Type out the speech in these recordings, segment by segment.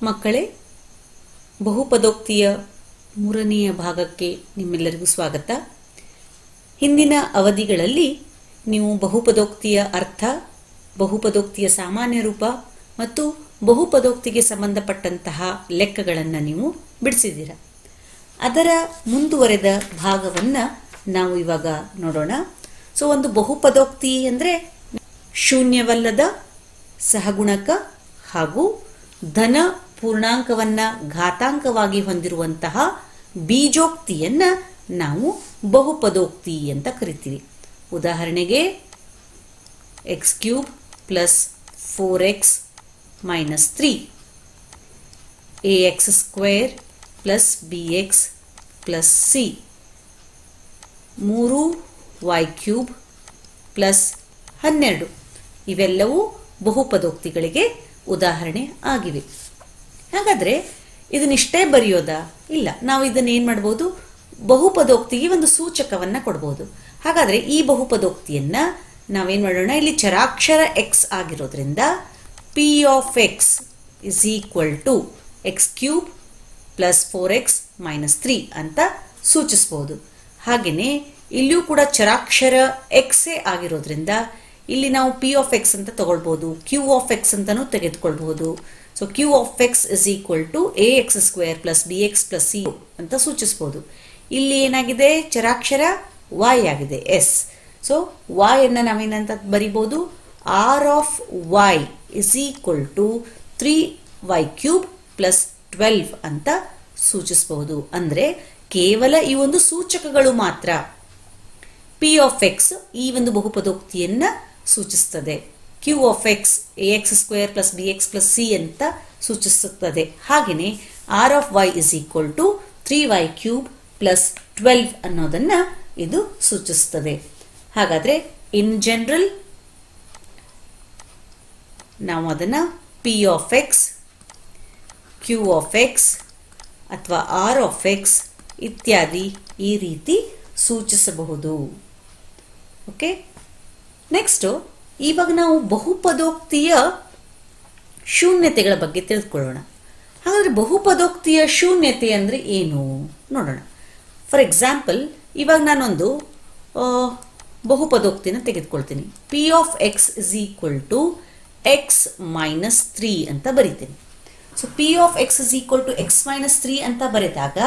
ಮಕ್ಕಳೇ, ಬಹುಪದೋಕ್ತಿಯ ಮೂರನೆಯ ಭಾಗಕ್ಕೆ ನಿಮ್ಮೆಲ್ಲರಿಗೂ ಸ್ವಾಗತ. ಹಿಂದಿನ ಅವಧಿಗಳಲ್ಲಿ ನೀವು ಬಹುಪದೋಕ್ತಿಯ ಅರ್ಥ, ಬಹುಪದೋಕ್ತಿಯ ಸಾಮಾನ್ಯ ರೂಪ ಮತ್ತು ಬಹುಪದೋಕ್ತಿಗೆ ಸಂಬಂಧಪಟ್ಟಂತಹ ಲೆಕ್ಕಗಳನ್ನು ನೀವು ಬಿಡಿಸಿದ್ದೀರ. ಅದರ ಮುಂದುವರೆದ ಭಾಗವನ್ನು ನಾವು ಇವಾಗ ನೋಡೋಣ. ಒಂದು ಬಹುಪದೋಕ್ತಿ ಅಂದರೆ ಶೂನ್ಯವಲ್ಲದ ಸಹಗುಣಕ ಹಾಗೂ ಧನ ಪೂರ್ಣಾಂಕವನ್ನು ಘಾತಾಂಕವಾಗಿ ಹೊಂದಿರುವಂತಹ ಬೀಜೋಕ್ತಿಯನ್ನು ನಾವು ಬಹುಪದೋಕ್ತಿ ಅಂತ ಕರಿತೀವಿ. ಉದಾಹರಣೆಗೆ x³ + 4x - 3, ax² + bx + c, 3y³ + 12 ಇವೆಲ್ಲವೂ ಬಹುಪದೋಕ್ತಿಗಳಿಗೆ ಉದಾಹರಣೆ ಆಗಿವೆ. ಹಾಗಾದರೆ ಇದನ್ನಿಷ್ಟೇ ಬರೆಯೋದಾ? ಇಲ್ಲ, ನಾವು ಇದನ್ನೇನು ಮಾಡ್ಬೋದು, ಬಹುಪದೋಕ್ತಿಗೆ ಒಂದು ಸೂಚಕವನ್ನು ಕೊಡ್ಬೋದು. ಹಾಗಾದರೆ ಈ ಬಹುಪದೋಕ್ತಿಯನ್ನು ನಾವೇನು ಮಾಡೋಣ, ಇಲ್ಲಿ ಚರಾಕ್ಷರ x ಆಗಿರೋದ್ರಿಂದ p of x = x³ + 4x - 3 ಅಂತ ಸೂಚಿಸ್ಬೋದು. ಹಾಗೆಯೇ ಇಲ್ಲಿಯೂ ಕೂಡ ಚರಾಕ್ಷರ ಎಕ್ಸೇ ಆಗಿರೋದ್ರಿಂದ ಇಲ್ಲಿ ನಾವು p of x ಅಂತ ತಗೊಳ್ಬೋದು, q of x ಅಂತಲೂ ತೆಗೆದುಕೊಳ್ಬಹುದು. q of x = ax² + bx + c ಅಂತ ಸೂಚಿಸ್ಬೋದು. ಇಲ್ಲಿ ಏನಾಗಿದೆ, ಚರಾಕ್ಷರ y ಆಗಿದೆ, s. y ಅನ್ನು ನಾವೇನಂತ ಬರಿಬೋದು, r of y = 3y³ + 12 ಅಂತ ಸೂಚಿಸಬಹುದು. ಅಂದರೆ ಕೇವಲ ಈ ಒಂದು ಸೂಚಕಗಳು ಮಾತ್ರ p of x ಈ ಒಂದು ಬಹುಪದೋಕ್ತಿಯನ್ನು ಸೂಚಿಸುತ್ತದೆ. q of x ax² + bx + c ಅಂತ ಸೂಚಿಸುತ್ತದೆ. ಹಾಗೆಯೇ r of y = 3y³ + 12 ಅನ್ನೋದನ್ನು ಇದು ಸೂಚಿಸುತ್ತದೆ. ಹಾಗಾದರೆ ಇನ್ ಜನರಲ್ ನಾವು ಅದನ್ನು p of x, q of x ಅಥವಾ r of x ಇತ್ಯಾದಿ ಈ ರೀತಿ ಸೂಚಿಸಬಹುದು. ಓಕೆ, ನೆಕ್ಸ್ಟು ಇವಾಗ ನಾವು ಬಹುಪದೋಕ್ತಿಯ ಶೂನ್ಯತೆಗಳ ಬಗ್ಗೆ ತಿಳಿದುಕೊಳ್ಳೋಣ. ಹಾಗಾದರೆ ಬಹುಪದೋಕ್ತಿಯ ಶೂನ್ಯತೆ ಅಂದರೆ ಏನು ನೋಡೋಣ. ಫಾರ್ ಎಕ್ಸಾಂಪಲ್, ಇವಾಗ ನಾನೊಂದು ಬಹುಪದೋಕ್ತಿನ ತೆಗೆದುಕೊಳ್ತೀನಿ. p of x = x - 3 ಅಂತ ಬರಿತೀನಿ. p of x = x - 3 ಅಂತ ಬರೆದಾಗ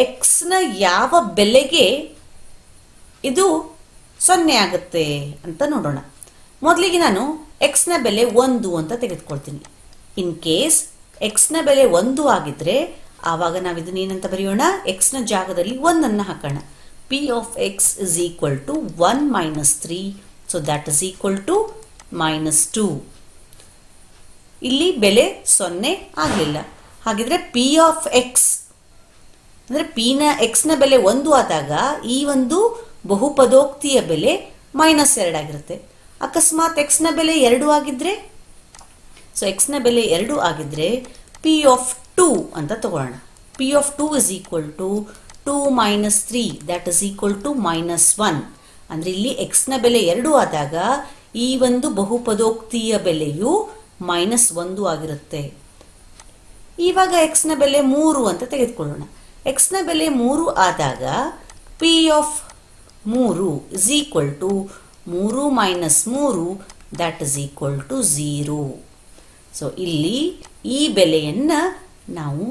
ಎಕ್ಸ್ನ ಯಾವ ಬೆಲೆಗೆ ಇದು 0 ಆಗುತ್ತೆ ಅಂತ ನೋಡೋಣ. ಮೊದಲಿಗೆ ನಾನು ಎಕ್ಸ್ನ ಬೆಲೆ 1 ಅಂತ ತೆಗೆದುಕೊಳ್ತೀನಿ. ಇನ್ ಕೇಸ್ ಎಕ್ಸ್ನ ಬೆಲೆ 1 ಆಗಿದ್ರೆ ಆವಾಗ ನಾವು ಇದನ್ನ ಏನಂತ ಬರೆಯೋಣ, ಎಕ್ಸ್ನ ಜಾಗದಲ್ಲಿ 1 ಹಾಕೋಣ. p of x = 1 - 3, that is equal to -2. ಇಲ್ಲಿ ಬೆಲೆ 0 ಆಗಲಿಲ್ಲ. ಹಾಗಿದ್ರೆ p of x ಅಂದರೆ ಎಕ್ಸ್ನ ಬೆಲೆ 1 ಆದಾಗ ಈ ಒಂದು ಬಹುಪದೋಕ್ತಿಯ ಬೆಲೆ -2 ಆಗಿರುತ್ತೆ. ಅಕಸ್ಮಾತ್ ಎಕ್ಸ್ನ ಬೆಲೆ 2 ಆಗಿದ್ರೆ, ಎಕ್ಸ್ನ ಬೆಲೆ 2 ಆಗಿದ್ರೆ p of 2 ಅಂತ ತಗೊಳ್ಳೋಣ. p of 2 = 2 - 3, that is equal to -1. ಅಂದರೆ ಇಲ್ಲಿ ಎಕ್ಸ್ನ ಬೆಲೆ 2 ಆದಾಗ ಈ ಒಂದು ಬಹುಪದೋಕ್ತಿಯ ಬೆಲೆಯು -1 ಆಗಿರುತ್ತೆ. ಇವಾಗ ಎಕ್ಸ್ನ ಬೆಲೆ 3 ಅಂತ ತೆಗೆದುಕೊಳ್ಳೋಣ. ಎಕ್ಸ್ನ ಬೆಲೆ 3 ಆದಾಗ p of 3 = 3 - 3, that is equal to 0. ಇಲ್ಲಿ ಈ ಬೆಲೆಯನ್ನು ನಾವು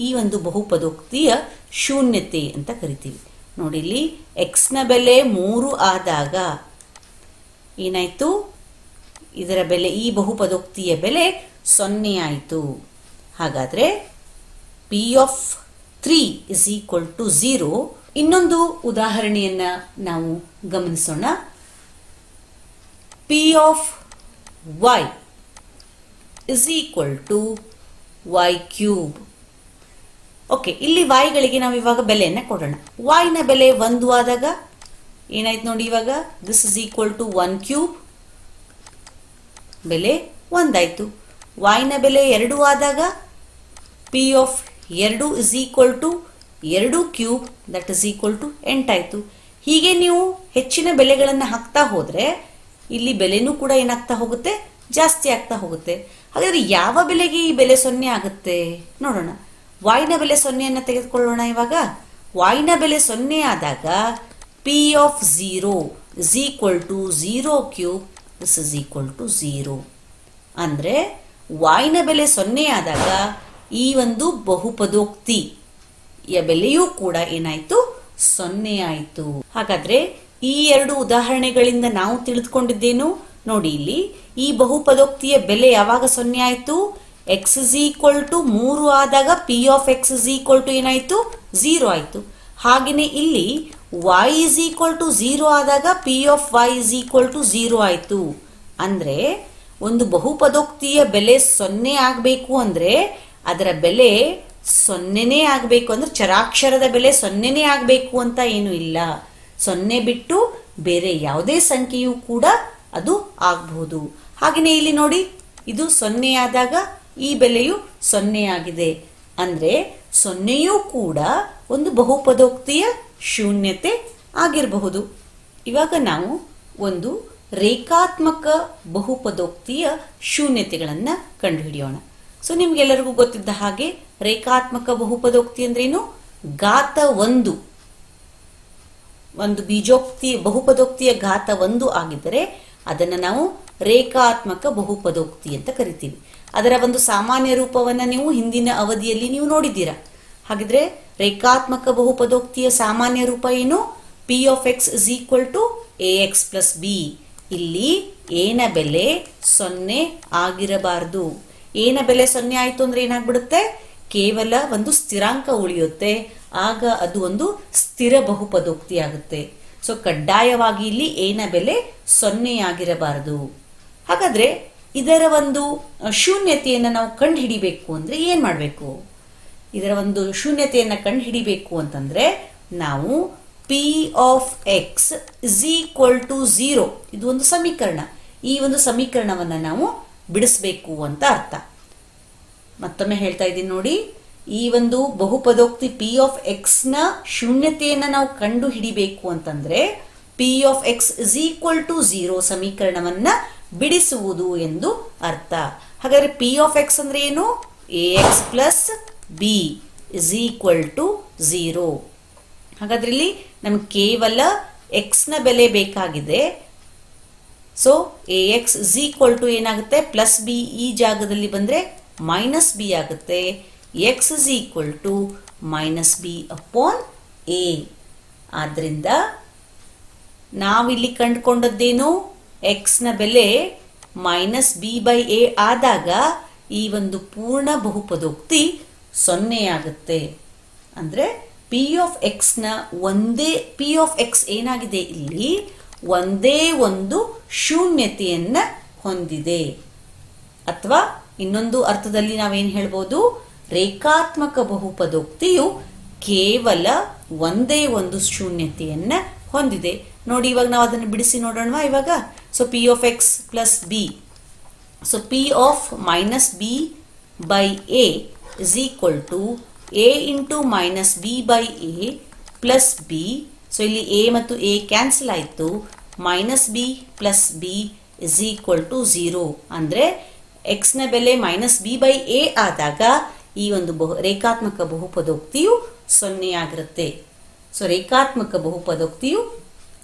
ಈ ಒಂದು ಬಹುಪದೋಕ್ತಿಯ ಶೂನ್ಯತೆ ಅಂತ ಕರಿತೀವಿ. ನೋಡಿ, ಇಲ್ಲಿ ಎಕ್ಸ್ನ ಬೆಲೆ 3 ಆದಾಗ ಏನಾಯಿತು, ಇದರ ಬೆಲೆ, ಈ ಬಹುಪದೋಕ್ತಿಯ ಬೆಲೆ 0 ಆಯಿತು. ಹಾಗಾದರೆ p of 3 = 0. ಇನ್ನೊಂದು ಉದಾಹರಣೆಯನ್ನು ನಾವು ಗಮನಿಸೋಣ. p of y = y³. Okay, ಇಲ್ಲಿ yಗಳಿಗೆ ನಾವು ಇವಾಗ ಬೆಲೆಯನ್ನು ಕೊಡೋಣ. yನ ಬೆಲೆ 1 ಆದಾಗ ಏನಾಯ್ತು ನೋಡಿ, ಇವಾಗ this is equal to 1³ ಬೆಲೆ 1 ಆಯಿತು. yನ ಬೆಲೆ 2 ಆದಾಗ p of 2 = 2³ that is equal to 8 ಆಯಿತು. ಹೀಗೆ ನೀವು ಹೆಚ್ಚಿನ ಬೆಲೆಗಳನ್ನು ಹಾಕ್ತಾ ಹೋದರೆ ಇಲ್ಲಿ ಬೆಲೆನೂ ಕೂಡ ಏನಾಗ್ತಾ ಹೋಗುತ್ತೆ, ಜಾಸ್ತಿ ಆಗ್ತಾ ಹೋಗುತ್ತೆ. ಹಾಗಾದರೆ ಯಾವ ಬೆಲೆಗೆ ಈ ಬೆಲೆ 0 ಆಗುತ್ತೆ ನೋಡೋಣ. y ನ ಬೆಲೆ 0 ತೆಗೆದುಕೊಳ್ಳೋಣ. ಇವಾಗ y ನ ಬೆಲೆ 0 ಆದಾಗ p of 0 is equal to 0 cube, this is equal to 0. ಅಂದರೆ y ನ ಬೆಲೆ 0 ಆದಾಗ ಈ ಒಂದು ಬಹುಪದೋಕ್ತಿಯ ಬೆಲೆಯೂ ಕೂಡ ಏನಾಯ್ತು 0 ಆಯಿತು. ಹಾಗಾದ್ರೆ ಈ ಎರಡು ಉದಾಹರಣೆಗಳಿಂದ ನಾವು ತಿಳಿದುಕೊಂಡಿದ್ದೇನು ನೋಡಿ. ಇಲ್ಲಿ ಈ ಬಹುಪದೋಕ್ತಿಯ ಬೆಲೆ ಯಾವಾಗ 0 ಆಯಿತು? x is equal to 3 ಆದಾಗ p of x is equal to ಏನಾಯಿತು 0 ಆಯಿತು. ಹಾಗೆಯೇ ಇಲ್ಲಿ y is equal to 0 ಆದಾಗ p of y is equal to 0 ಆಯಿತು. ಅಂದರೆ ಒಂದು ಬಹುಪದೋಕ್ತಿಯ ಬೆಲೆ 0 ಆಗಬೇಕು ಅಂದರೆ ಅದರ ಬೆಲೆ 0ನೇ ಆಗಬೇಕು. ಅಂದ್ರೆ ಚರಾಕ್ಷರದ ಬೆಲೆ 0ನೇ ಆಗಬೇಕು ಅಂತ ಏನೂ ಇಲ್ಲ. 0 ಬಿಟ್ಟು ಬೇರೆ ಯಾವುದೇ ಸಂಖ್ಯೆಯೂ ಕೂಡ ಅದು ಆಗಬಹುದು. ಹಾಗೆಯೇ ಇಲ್ಲಿ ನೋಡಿ, ಇದು 0 ಆದಾಗ ಈ ಬೆಲೆಯು 0 ಆಗಿದೆ. ಅಂದರೆ 0ಯೂ ಕೂಡ ಒಂದು ಬಹುಪದೋಕ್ತಿಯ ಶೂನ್ಯತೆ ಆಗಿರಬಹುದು. ಇವಾಗ ನಾವು ಒಂದು ರೇಖಾತ್ಮಕ ಬಹುಪದೋಕ್ತಿಯ ಶೂನ್ಯತೆಗಳನ್ನು ಕಂಡುಹಿಡಿಯೋಣ. ಸೊ ನಿಮ್ಗೆಲ್ಲರಿಗೂ ಗೊತ್ತಿದ್ದ ಹಾಗೆ ರೇಖಾತ್ಮಕ ಬಹುಪದೋಕ್ತಿ ಅಂದ್ರೇನು? ಘಾತ 1 ಒಂದು ಬಹುಪದೋಕ್ತಿಯ ಘಾತ 1 ಆಗಿದ್ದರೆ ಅದನ್ನು ನಾವು ರೇಖಾತ್ಮಕ ಬಹುಪದೋಕ್ತಿ ಅಂತ ಕರಿತೀವಿ. ಅದರ ಒಂದು ಸಾಮಾನ್ಯ ರೂಪವನ್ನು ನೀವು ಹಿಂದಿನ ಅವಧಿಯಲ್ಲಿ ನೀವು ನೋಡಿದ್ದೀರಾ. ಹಾಗಿದ್ರೆ ರೇಖಾತ್ಮಕ ಬಹುಪದೋಕ್ತಿಯ ಸಾಮಾನ್ಯ ರೂಪ ಏನು? p of x is equal to ax plus b. ಇಲ್ಲಿ a ನ ಬೆಲೆ 0 ಆಗಿರಬಾರದು. a ನ ಬೆಲೆ 0 ಆಯಿತು ಅಂದ್ರೆ ಏನಾಗ್ಬಿಡುತ್ತೆ? ಕೇವಲ ಒಂದು ಸ್ಥಿರಾಂಕ ಉಳಿಯುತ್ತೆ. ಆಗ ಅದು ಒಂದು ಸ್ಥಿರ ಬಹುಪದೋಕ್ತಿ ಆಗುತ್ತೆ. ಸೊ ಕಡ್ಡಾಯವಾಗಿ ಇಲ್ಲಿ a ನ ಬೆಲೆ 0 ಆಗಿರಬಾರದು. ಹಾಗಾದ್ರೆ ಇದರ ಒಂದು ಶೂನ್ಯತೆಯನ್ನು ನಾವು ಕಂಡುಹಿಡಿಬೇಕು ಅಂದ್ರೆ ಏನ್ ಮಾಡಬೇಕು? ಇದರ ಒಂದು ಶೂನ್ಯತೆಯನ್ನು ಕಂಡುಹಿಡಿಬೇಕು ಅಂತಂದ್ರೆ ನಾವು p of x is equal to 0 ಇದು ಒಂದು ಸಮೀಕರಣ. ಈ ಒಂದು ಸಮೀಕರಣವನ್ನು ನಾವು ಬಿಡಿಸಬೇಕು ಅಂತ ಅರ್ಥ. ಮತ್ತೊಮ್ಮೆ ಹೇಳ್ತಾ ಇದ್ದೀನಿ ನೋಡಿ, ಈ ಒಂದು ಬಹುಪದೋಕ್ತಿ p ಆಫ್ x ನ ಶೂನ್ಯತೆಯನ್ನು ನಾವು ಕಂಡು ಹಿಡಿಬೇಕು ಅಂತಂದ್ರೆ p of x is equal to 0 ಸಮೀಕರಣವನ್ನ ಬಿಡಿಸುವುದು ಎಂದು ಅರ್ಥ. ಹಾಗಾದ್ರೆ p ಆಫ್ x ಅಂದ್ರೆ ಏನು? ax plus b is equal to 0. ಹಾಗಾದ್ರೆ ಇಲ್ಲಿ ನಮ್ಗೆ ಕೇವಲ x ನ ಬೆಲೆ ಬೇಕಾಗಿದೆ. So ax is equal to ಏನಾಗುತ್ತೆ? ಪ್ಲಸ್ b ಈ ಜಾಗದಲ್ಲಿ ಬಂದ್ರೆ ಮೈನಸ್ b ಆಗುತ್ತೆ. x is equal to minus b upon a. ಆದ್ರಿಂದ ನಾವಿಲ್ಲಿ ಕಂಡುಕೊಂಡದ್ದೇನು? x ನ ಬೆಲೆ ಮೈನಸ್ b ಬೈ a ಆದಾಗ ಈ ಒಂದು ಪೂರ್ಣ ಬಹುಪದೋಕ್ತಿ 0 ಆಗುತ್ತೆ. ಅಂದ್ರೆ p ಆಫ್ x ನ p ಆಫ್ x ಏನಾಗಿದೆ? ಇಲ್ಲಿ ಒಂದೇ ಒಂದು ಶೂನ್ಯತೆಯನ್ನ ಹೊಂದಿದೆ. ಅಥವಾ ಇನ್ನೊಂದು ಅರ್ಥದಲ್ಲಿ ನಾವೇನು ಹೇಳ್ಬೋದು? ರೇಖಾತ್ಮಕ ಬಹುಪದೋಕ್ತಿಯು ಕೇವಲ ಒಂದೇ ಒಂದು ಶೂನ್ಯತೆಯನ್ನ ಹೊಂದಿದೆ. ನೋಡಿ, ಇವಾಗ ನಾವು ಅದನ್ನು ಬಿಡಿಸಿ ನೋಡೋಣ ಇವಾಗ. So p of x plus b, so p of minus b by a is equal to a into minus b by a plus b. So ಇಲ್ಲಿ a ಮತ್ತು a ಕ್ಯಾನ್ಸಲ್ ಆಯಿತು. Minus b plus b is equal to 0. ಅಂದರೆ x ನ ಬೆಲೆ minus b by a ಆದಾಗ ಈ ಒಂದು ರೇಖಾತ್ಮಕ ಬಹುಪದೋಕ್ತಿಯು 0 ಆಗಿರುತ್ತೆ. ಸೊ ರೇಖಾತ್ಮಕ ಬಹುಪದೋಕ್ತಿಯು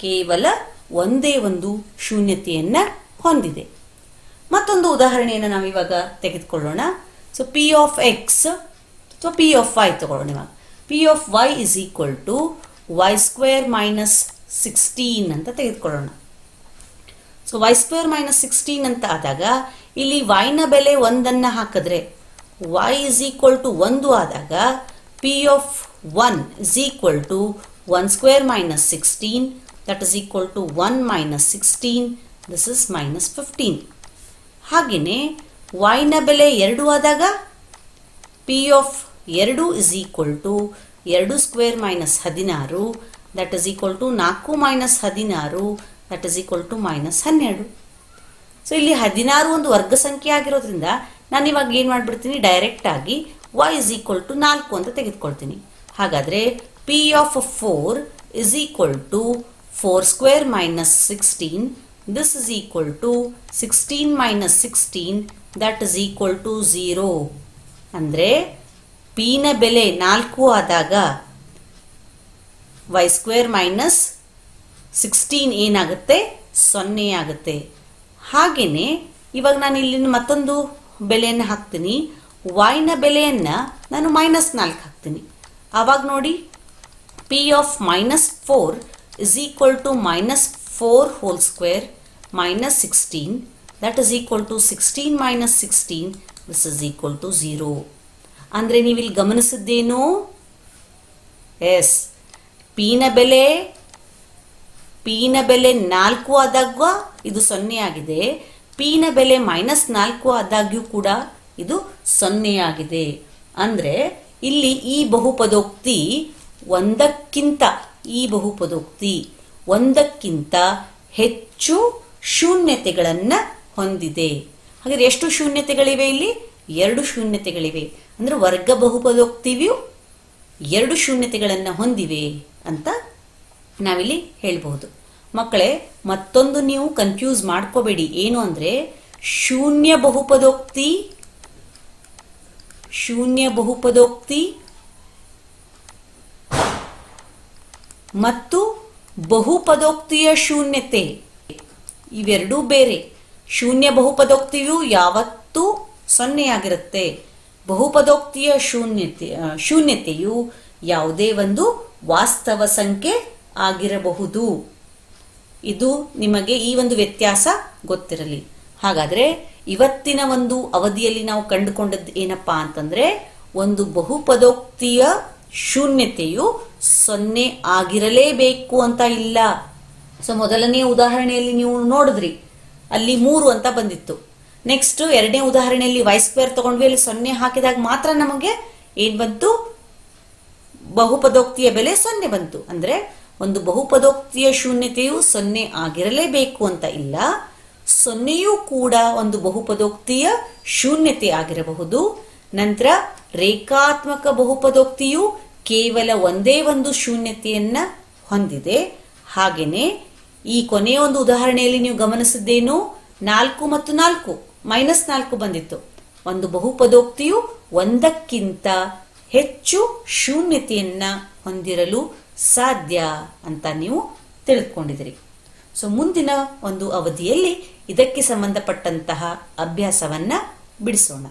ಕೇವಲ ಒಂದೇ ಒಂದು ಶೂನ್ಯತೆಯನ್ನ ಹೊಂದಿದೆ. ಮತ್ತೊಂದು ಉದಾಹರಣೆಯನ್ನು ನಾವು ಇವಾಗ ತೆಗೆದುಕೊಳ್ಳೋಣ. ಸೊ p ಆಫ್ x ಅಥವಾ p ಆಫ್ y ತಗೊಳ್ಳೋಣ. ಇವಾಗ p of y is equal to y square minus 16 ಅಂತ ತೆಗೆದುಕೊಳ್ಳೋಣ. ಸೊ y ಸ್ಕ್ವೇರ್ ಮೈನಸ್ 16 ಅಂತ ಆದಾಗ ಇಲ್ಲಿ y ನ ಬೆಲೆ 1 ಹಾಕಿದ್ರೆ y is equal to 1 ಆದಾಗ p of 1 is equal to 1 square minus 16, that is equal to 1 minus 16, this is minus 15. ಹಾಗೆಯೇ y ನ ಬೆಲೆ 2 ಆದಾಗ p of 2 is equal to 2 square minus 16, that is equal to 4 minus 16, that is equal to minus 12. So ಇಲ್ಲಿ 16 ಒಂದು ವರ್ಗ ಸಂಖ್ಯೆ ಆಗಿರೋದ್ರಿಂದ ನಾನು ಇವಾಗ ಏನು ಮಾಡಿಬಿಡ್ತೀನಿ? ಡೈರೆಕ್ಟ್ ಆಗಿ y is equal to 4 ಅಂತ ತೆಗೆದುಕೊಳ್ತೀನಿ. ಹಾಗಾದರೆ p of 4 is equal to 4 square minus 16, this is equal to 16 minus 16 that is equal to 0. ಅಂದರೆ p ನ ಬೆಲೆ 4 ಆದಾಗ y square minus 16 ಏನಾಗುತ್ತೆ 0 ಆಗುತ್ತೆ. ಹಾಗೇನೆ ಇವಾಗ ನಾನು ಇಲ್ಲಿ ಮತ್ತೊಂದು ಬೆಲೆಯನ್ನು ಹಾಕ್ತೀನಿ, y ನ ಬೆಲೆಯನ್ನು ನಾನು -4 ಹಾಕ್ತೀನಿ. ಆವಾಗ ನೋಡಿ p of -4 is equal to -4 whole square minus 16 that is equal to 16 minus 16 this is equal to 0. ಅಂದರೆ ನೀವು ಇಲ್ಲಿ ಗಮನಿಸಿದ್ದೇನು? ಎಸ್, p ನ ಬೆಲೆ 4 ಆದಾಗ ಇದು 0 ಆಗಿದೆ, p ನ ಬೆಲೆ -4 ಆದಾಗ್ಯೂ ಕೂಡ ಇದು 0 ಆಗಿದೆ. ಅಂದರೆ ಇಲ್ಲಿ ಈ ಬಹುಪದೋಕ್ತಿ ಒಂದಕ್ಕಿಂತ ಹೆಚ್ಚು ಶೂನ್ಯತೆಗಳನ್ನು ಹೊಂದಿದೆ. ಹಾಗಾದ್ರೆ ಎಷ್ಟು ಶೂನ್ಯತೆಗಳಿವೆ? ಇಲ್ಲಿ 2 ಶೂನ್ಯತೆಗಳಿವೆ. ಅಂದ್ರೆ ವರ್ಗ ಬಹುಪದೋಕ್ತಿಯು 2 ಶೂನ್ಯತೆಗಳನ್ನು ಹೊಂದಿವೆ ಅಂತ ನಾವಿಲ್ಲಿ ಹೇಳ್ಬಹುದು. ಮಕ್ಕಳೇ, ಮತ್ತೊಂದು ನೀವು ಕನ್ಫ್ಯೂಸ್ ಮಾಡ್ಕೋಬೇಡಿ. ಏನು ಅಂದ್ರೆ ಶೂನ್ಯ ಬಹುಪದೋಕ್ತಿ ಮತ್ತು ಬಹುಪದೋಕ್ತಿಯ ಶೂನ್ಯತೆ ಇವೆರಡೂ ಬೇರೆ. ಶೂನ್ಯ ಬಹುಪದೋಕ್ತಿಯು ಯಾವತ್ತೂ 0 ಆಗಿರುತ್ತೆ. ಬಹುಪದೋಕ್ತಿಯ ಶೂನ್ಯತೆಯು ಯಾವುದೇ ಒಂದು ವಾಸ್ತವ ಸಂಖ್ಯೆ ಆಗಿರಬಹುದು. ಇದು ನಿಮಗೆ ಈ ಒಂದು ವ್ಯತ್ಯಾಸ ಗೊತ್ತಿರಲಿ. ಹಾಗಾದ್ರೆ ಇವತ್ತಿನ ಒಂದು ಅವಧಿಯಲ್ಲಿ ನಾವು ಕಂಡುಕೊಂಡದ್ದು ಏನಪ್ಪಾ ಅಂತಂದ್ರೆ, ಒಂದು ಬಹುಪದೋಕ್ತಿಯ ಶೂನ್ಯತೆಯು 0 ಆಗಿರಲೇಬೇಕು ಅಂತ ಇಲ್ಲ. ಸೊ ಮೊದಲನೇ ಉದಾಹರಣೆಯಲ್ಲಿ ನೀವು ನೋಡಿದ್ರಿ, ಅಲ್ಲಿ 3 ಅಂತ ಬಂದಿತ್ತು. ನೆಕ್ಸ್ಟ್ ಎರಡನೇ ಉದಾಹರಣೆಯಲ್ಲಿ y ಸ್ಕ್ವೇರ್ ತಗೊಂಡ್ವಿ, ಅಲ್ಲಿ 0 ಹಾಕಿದಾಗ ಮಾತ್ರ ನಮಗೆ ಏನ್ ಬಂತು? ಬಹುಪದೋಕ್ತಿಯ ಬೆಲೆ 0 ಬಂತು. ಅಂದ್ರೆ ಒಂದು ಬಹುಪದೋಕ್ತಿಯ ಶೂನ್ಯತೆಯು 0 ಆಗಿರಲೇಬೇಕು ಅಂತ ಇಲ್ಲ. 0ಯೂ ಕೂಡ ಒಂದು ಬಹುಪದೋಕ್ತಿಯ ಶೂನ್ಯತೆ ಆಗಿರಬಹುದು. ನಂತರ ರೇಖಾತ್ಮಕ ಬಹುಪದೋಕ್ತಿಯು ಕೇವಲ ಒಂದೇ ಒಂದು ಶೂನ್ಯತೆಯನ್ನ ಹೊಂದಿದೆ. ಹಾಗೇನೆ ಈ ಕೊನೆಯ ಒಂದು ಉದಾಹರಣೆಯಲ್ಲಿ ನೀವು ಗಮನಿಸಿದ್ದೇನು? 4 ಮತ್ತು 4 -4 ಬಂದಿತ್ತು. ಒಂದು ಬಹುಪದೋಕ್ತಿಯು ಒಂದಕ್ಕಿಂತ ಹೆಚ್ಚು ಶೂನ್ಯತೆಯನ್ನ ಹೊಂದಿರಲು ಸಾಧ್ಯ ಅಂತ ನೀವು ತಿಳಿದುಕೊಂಡಿದ್ದೀರಿ. ಸೊ ಮುಂದಿನ ಒಂದು ಅವಧಿಯಲ್ಲಿ ಇದಕ್ಕೆ ಸಂಬಂಧಪಟ್ಟಂತಹ ಅಭ್ಯಾಸವನ್ನ ಬಿಡಿಸೋಣ.